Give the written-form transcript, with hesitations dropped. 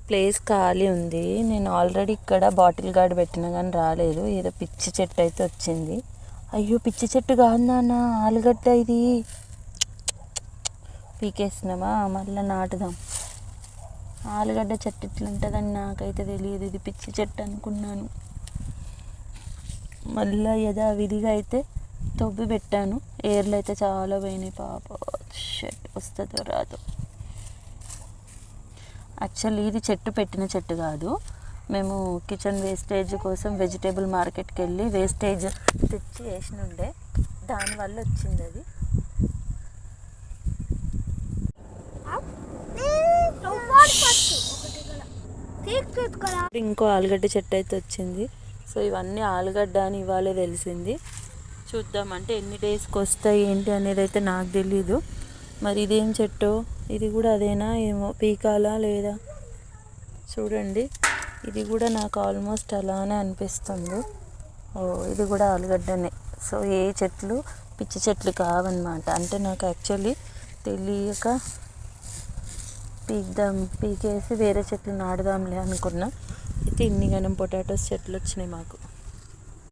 Place ఖాళీ ఉంది. నేను ఆల్రెడీ ఇక్కడ బాటిల్ గార్డ్ పెట్టినా కానీ రాలేదు. ఏదో పిచ్చి చెట్టు అయితే వచ్చింది. అయ్యో పిచ్చి చెట్టు కాదు నాన్న, ఆలుగడ్డ ఇది. పీకేసినామా, మళ్ళీ నాటుదాం. ఆలుగడ్డ చెట్టు ఇట్లుంటుందని నాకైతే తెలియదు. ఇది పిచ్చి చెట్టు అనుకున్నాను. మళ్ళీ యథావిధిగా అయితే తవ్వి పెట్టాను. ఏర్లు అయితే చాలా పోయినాయి. పాప షట్ వస్తుందో రాదు. యాక్చువల్లీ ఇది చెట్టు పెట్టిన చెట్టు కాదు. మేము కిచెన్ వేస్టేజ్ కోసం వెజిటేబుల్ మార్కెట్కి వెళ్ళి వేస్టేజ్ తెచ్చి వేసినుండే, దానివల్ల వచ్చింది అది. ఇంకో ఆలుగడ్డ చెట్టు అయితే వచ్చింది. సో ఇవన్నీ ఆలుగడ్డ అని ఇవాళే తెలిసింది. చూద్దామంటే ఎన్ని డేస్కి వస్తాయి ఏంటి అనేది అయితే నాకు తెలీదు. మరి ఇదేం చెట్టు, ఇది కూడా అదేనా ఏమో, పీకాలా లేదా చూడండి. ఇది కూడా నాకు ఆల్మోస్ట్ అలానే అనిపిస్తుంది. ఓ ఇది కూడా ఆలుగడ్డనే. సో ఏ చెట్లు పిచ్చి చెట్లు కావన్నమాట. అంటే నాకు యాక్చువల్లీ తెలియక పీకేసి వేరే చెట్లు నాటుదాంలే అనుకున్నా. అయితే ఇన్ని గనం పొటాటోస్ చెట్లు వచ్చినాయి మాకు.